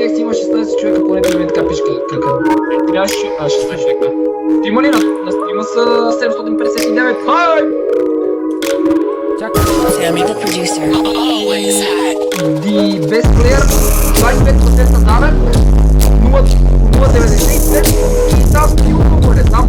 Алекс има 16 човека, поне да ми така пише как трябваше 16 човека. Има ли на стрима са 759? Хай! Чакай. Sammy the producer. Always hot. The best player 25% давен 0,95 и там стилно не там.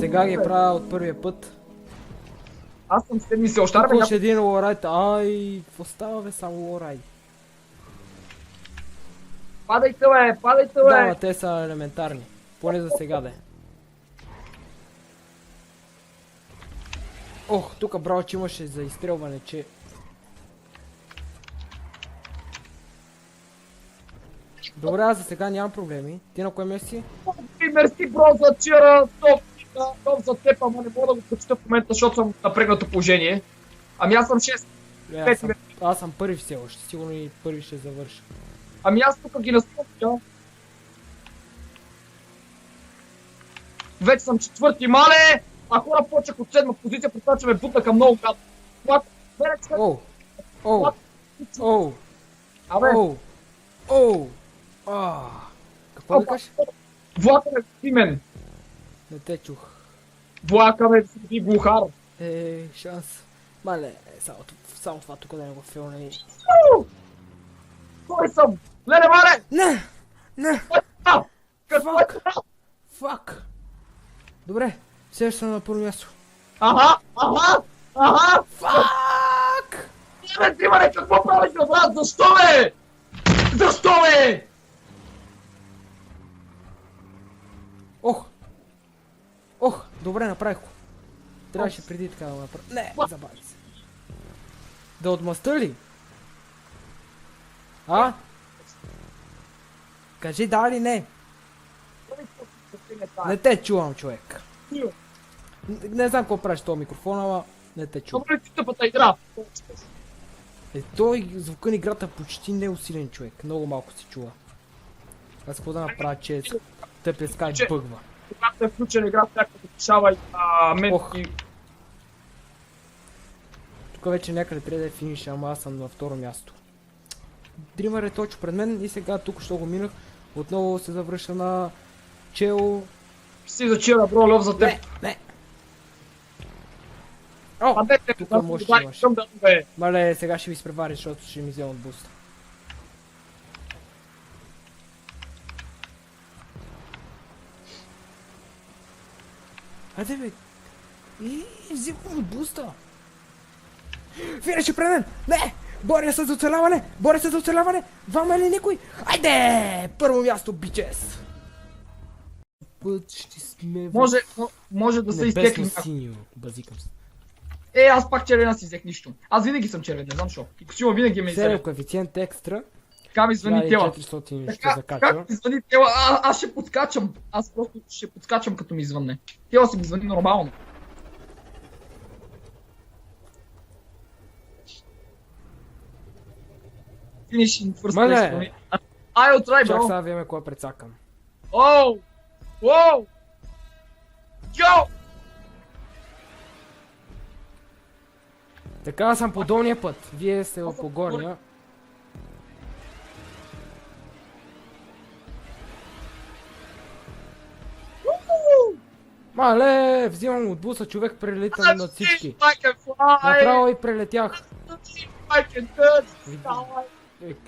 Сега ги правя от първия път. Аз съм се мисля, още Тук още един лорайт. Ай, какво става бе, само лорай? Падайте бе, падайте бе! Да, но те са елементарни. Поне за сега де. Ох, тук браво, че имаше за изстрелване, че... Добре, аз за сега нямам проблеми. Ти на кое место си? Мерси, бро, за вчера, топ за теб, ама не мога да го прочета в момента, защото съм в напрегнато положение. Ами аз съм 6. Аз съм първи все още, сигурно и първи ще завърша. Ами аз тук ги настъпя. Вече съм четвърти, мале! А хора почнах от седма позиция, при това, че ме бутнаха много гадно. Оу! Оу! Оу! Абе! Оу! Какво да кажеш? Влака ме си мен! Не те чух. Влака ме си глухар! Шанс. Мале, само това тук да не го филне. Кой съм? Леле, мале! Не! Не! Какво е това? Фак! Добре, следващото съм на първо място. Аха! Фак! Не, ти, мале, какво правиш, брат? Защо, бе? Защо, бе? Ох, добре, направих го. Трябваше преди така да го направя. Не, забави се. Да отмъстя ли? А? Кажи да или не? Не те чувам, човек. Не знам какво правиш този микрофон, ама не те чу. Добре ли ти тъпата игра? Той звука на играта почти не е усилен човек. Много малко се чува. Аз какво да направя, че тъпия скай бъгва. Когато е включена играта, някакво да решава и мен Ох. и... Тук вече някъде трябва да е финиш, ама аз съм на второ място. Дримър е точно пред мен и сега тук що го минах. Отново се завръща на Чел. Си зачира, бро, лъв за теб. Не. О, А не, тук да може да да имаш. съм да бе. Мале, сега ще ви изпревари, защото ще ми взема от буста. Айде бе. И взимам от буста. Финиш пред мен! Не! Боря се за оцеляване! Боря се за оцеляване! Вама ли никой? Айде! Първо място, бичес! Път ще сме в Може да се изтекли небесно някой. синьо. Базикам се. Аз пак червена си взех нищо. Аз винаги съм червен, не знам защо. И Косима винаги ме Сериал изземе. коефициент екстра. Така ми звъни тела. 1400 ще Така, закача. как ми звъни тела? Аз ще подскачам. Аз просто ще подскачам като ми звънне. Тела си ми звъни нормално. Finishing first Мале! place. Ай, отрай, Чак бро. сега виеме кога прецакам. Оу! Оу! Йо! Така съм по долния път. Вие сте по горния. Мале, взимам от буса, човек прелитам над всички. I can fly! Направо и прелетях. I can touch!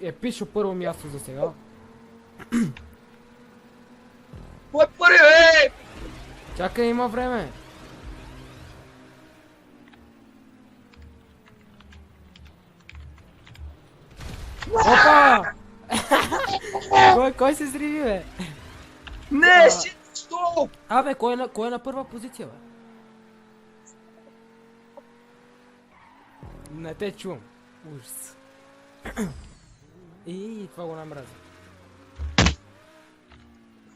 Епично първо място за сега. Кой първи, бе? Чакай, има време. Опа! Кой се зриви, бе? Не, shit, що? Абе, кой е на първа позиция, бе? Не те чувам. Ужас. И това го намрази.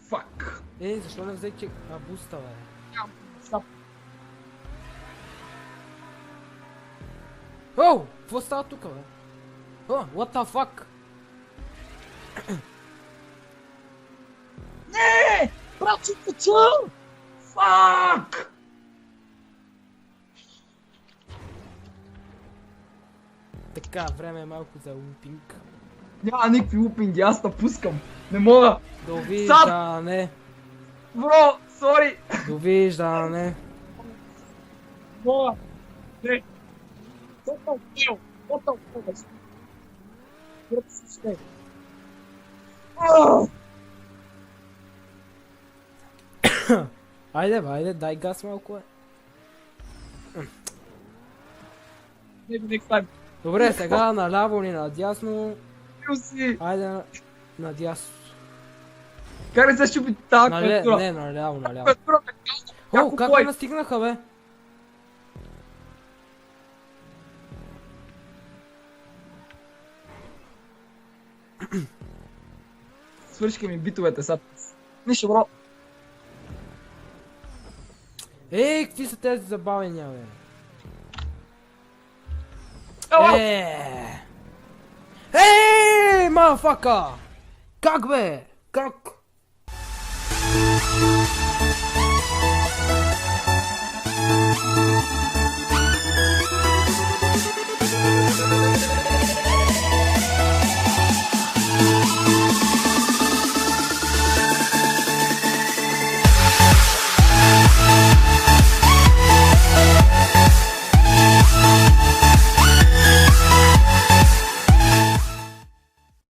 Фак. Защо не взех буста, бе? Оу! Какво става тука, бе? О, what the fuck? Не! Братче, кача! Фак! Така, време е малко за лупинг. Няма никакви лупинги, аз напускам. Не мога. Довиждане. Бро, сори. Довиждане. Мога. Не. Total fail. Total fail. Гръб си ще. Айде, бе, айде, дай газ малко, бе. Maybe next time. Добре, сега наляво или надясно. Бил си. Айде, надясно. Как не се щупи тази клавиатура? Не, наляво. Клавиатурата казва. О, как не настигнаха, бе? Свършиха ми битовете сега. Нищо, бро. Какви са тези забавения, бе? Ела! Мафака! Как, бе? Как?